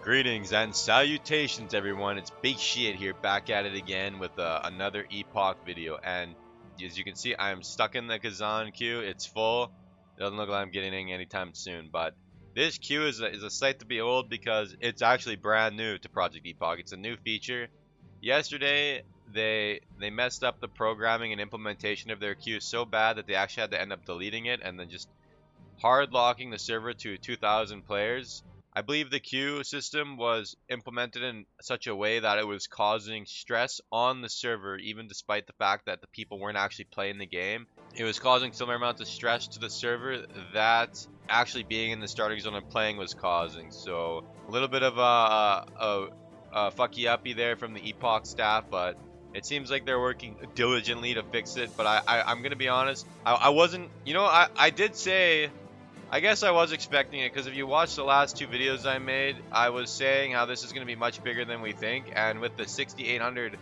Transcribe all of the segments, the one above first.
Greetings and salutations, everyone. It's Big Shit here, back at it again with another Epoch video. And as you can see, I am stuck in the Kazan queue. It's full. It doesn't look like I'm getting in anytime soon. But this queue is a sight to behold because it's actually brand new to Project Epoch. It's a new feature. Yesterday, they messed up the programming and implementation of their queue so bad that they actually had to end up deleting it and then just hard locking the server to 2,000 players. I believe the queue system was implemented in such a way that it was causing stress on the server, even despite the fact that the people weren't actually playing the game. It was causing similar amounts of stress to the server that actually being in the starting zone and playing was causing. So a little bit of a fucky uppy there from the Epoch staff, but it seems like they're working diligently to fix it. But I'm gonna be honest, I wasn't, I did say, I guess I was expecting it, because if you watch the last two videos I made, I was saying how this is going to be much bigger than we think, and with the 6,800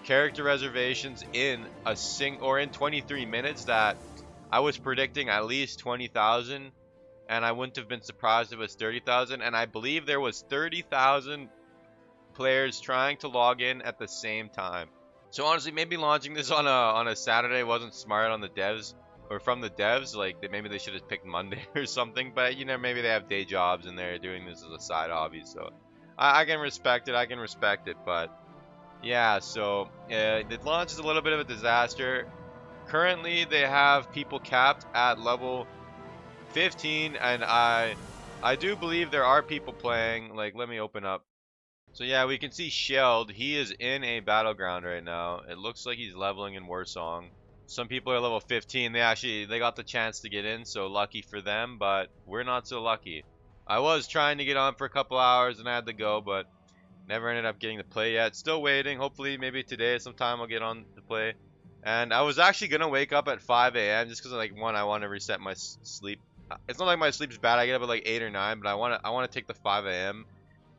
character reservations in in 23 minutes, that I was predicting at least 20,000, and I wouldn't have been surprised if it was 30,000, and I believe there was 30,000 players trying to log in at the same time. So honestly, maybe launching this on a Saturday wasn't smart on the devs, or from the devs. Like maybe they should have picked Monday or something. But maybe they have day jobs and they're doing this as a side hobby. So I can respect it. I can respect it. But yeah, so the launch is a little bit of a disaster. Currently, they have people capped at level 15, and I do believe there are people playing. Like, let me open up. So yeah, we can see Shelled. He is in a battleground right now. It looks like he's leveling in Warsong. Some people are level 15. They got the chance to get in, so lucky for them, but we're not so lucky. I was trying to get on for a couple hours and I had to go, but never ended up getting to play yet. Still waiting. Hopefully maybe today sometime I'll get on to play. And I was actually gonna wake up at 5 a.m. just because like one, I want to reset my sleep. It's not like my sleep's bad. I get up at like 8 or 9, but I want to take the 5 a.m.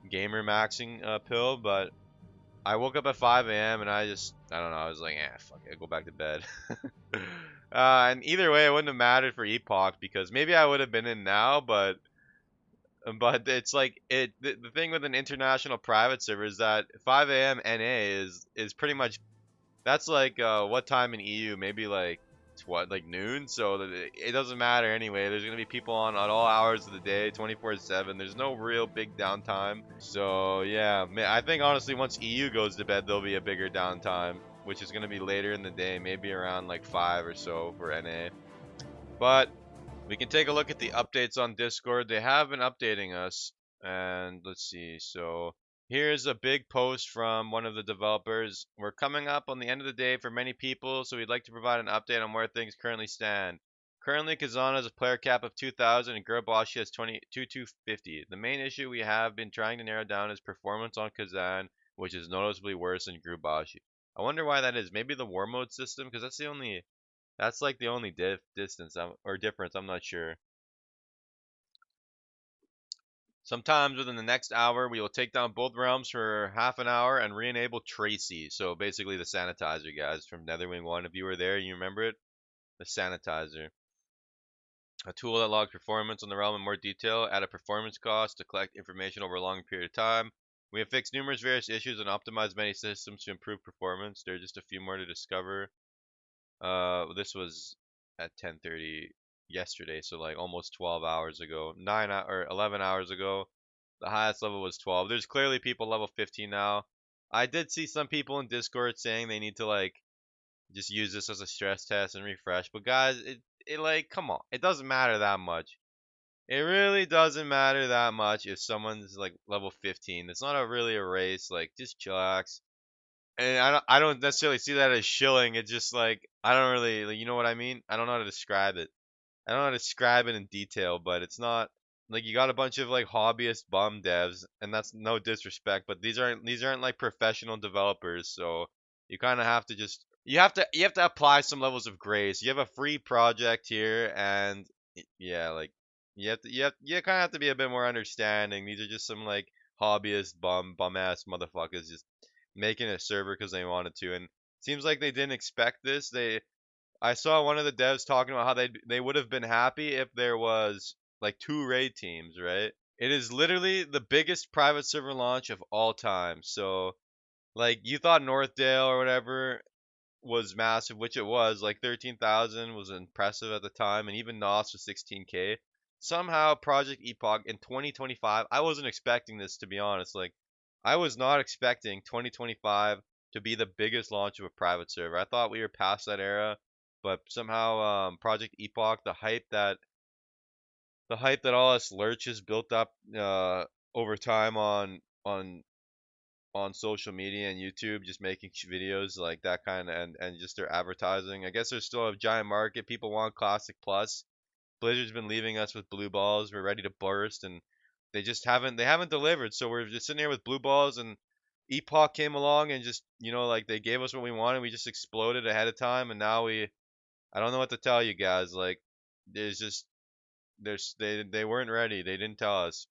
gamer maxing pill, but I woke up at 5 a.m. and I don't know, I was like, fuck it, go back to bed. And either way, it wouldn't have mattered for Epoch because maybe I would have been in now, but it's like the thing with an international private server is that 5 a.m. NA is pretty much, that's like what time in EU? Maybe like what, like noon? So it doesn't matter anyway. There's gonna be people on at all hours of the day, 24/7. There's no real big downtime. So yeah, I think honestly once EU goes to bed, there'll be a bigger downtime, which is gonna be later in the day, maybe around like 5 or so for NA. But we can take a look at the updates on Discord. They have been updating us, and let's see. So here's a big post from one of the developers. We're coming up on the end of the day for many people, so we'd like to provide an update on where things currently stand. Currently, Kazan has a player cap of 2,000 and Gurabashi has 2250. The main issue we have been trying to narrow down is performance on Kazan, which is noticeably worse than Gurabashi. I wonder why that is. Maybe the war mode system, because that's like the only distance or difference. I'm not sure. Sometimes within the next hour, we will take down both realms for half an hour and re-enable Tracy. So basically the sanitizer, guys, from Netherwing 1. If you were there, you remember it? The sanitizer. A tool that logs performance on the realm in more detail at a performance cost to collect information over a long period of time. We have fixed numerous various issues and optimized many systems to improve performance. There are just a few more to discover. This was at 10:30 yesterday, so like almost 12 hours ago, 11 hours ago. The highest level was 12. There's clearly people level 15 now. I did see some people in Discord saying they need to like just use this as a stress test and refresh. But guys, it like, come on, it doesn't matter that much. It really doesn't matter that much if someone's like level 15. It's not really a race. Like, just chillax. And I don't necessarily see that as shilling. It's just like, I don't really, like, you know what I mean? I don't know how to describe it. I don't know how to describe it in detail, but it's not like you got a bunch of like hobbyist bum devs, and that's no disrespect, but these aren't like professional developers, so you kind of have to just you have to apply some levels of grace. You have a free project here, and yeah, like you kind of have to be a bit more understanding. These are just some like hobbyist bum ass motherfuckers just making a server because they wanted to, and seems like they didn't expect this. I saw one of the devs talking about how they would have been happy if there was like two raid teams, right? It is literally the biggest private server launch of all time. So, like, you thought Northdale or whatever was massive, which it was. Like 13,000 was impressive at the time, and even NOS was 16K. Somehow, Project Epoch in 2025, I wasn't expecting this, to be honest. Like, I was not expecting 2025 to be the biggest launch of a private server. I thought we were past that era, but somehow, Project Epoch, the hype that all us lurches built up over time on social media and YouTube, just making videos like that kind of, and just their advertising. I guess there's still a giant market. People want Classic Plus. Blizzard's been leaving us with blue balls. We're ready to burst, and they haven't delivered. So we're just sitting here with blue balls, and Epoch came along and just like they gave us what we wanted. We just exploded ahead of time, and now I don't know what to tell you guys. Like there's just they weren't ready. They didn't tell us.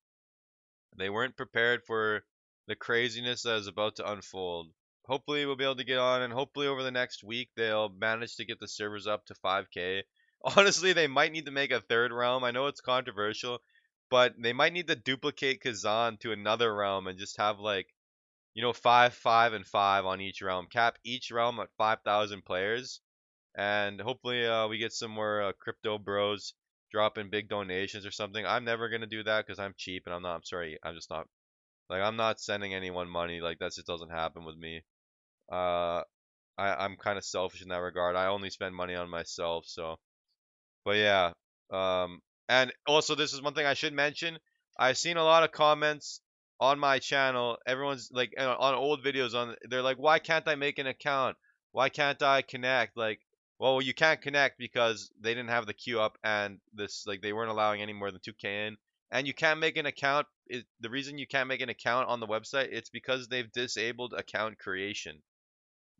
They weren't prepared for the craziness that is about to unfold. Hopefully, we'll be able to get on, and hopefully, over the next week, they'll manage to get the servers up to 5K. Honestly, they might need to make a third realm. I know it's controversial, but they might need to duplicate Kazan to another realm and just have like, 5, 5, and 5 on each realm. Cap each realm at 5,000 players, and hopefully we get some more crypto bros dropping big donations or something. I'm never gonna do that because I'm cheap and I'm sorry, I'm just not like I'm not sending anyone money. Like that just doesn't happen with me. Uh, I'm kind of selfish in that regard. I only spend money on myself. So, but yeah. Um, and also this is one thing I should mention. I've seen a lot of comments on my channel. Everyone's like on old videos they're like, why can't I make an account? Why can't I connect? Like, well, you can't connect because they didn't have the queue up and this like they weren't allowing any more than 2K in. And you can't make an account. The reason you can't make an account on the website, it's because they've disabled account creation.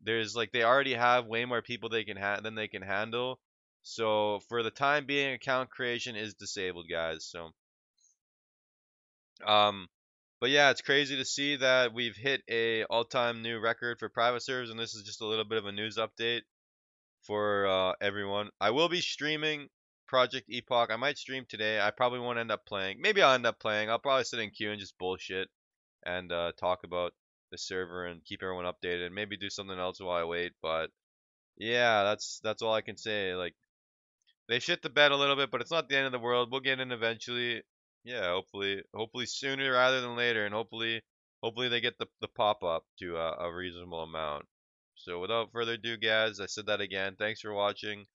There's like they already have way more people than they can handle. So for the time being, account creation is disabled, guys. So um, but yeah, it's crazy to see that we've hit a all-time new record for private servers, and this is just a little bit of a news update for everyone. I will be streaming Project Epoch. I might stream today. I probably won't end up playing. Maybe I'll end up playing. I'll probably sit in queue and just bullshit and talk about the server and keep everyone updated. Maybe do something else while I wait. But yeah, that's all I can say. Like they shit the bed a little bit, but it's not the end of the world. We'll get in eventually. Yeah, hopefully sooner rather than later, and hopefully they get the pop up to a reasonable amount. So without further ado, guys, I said that again. Thanks for watching.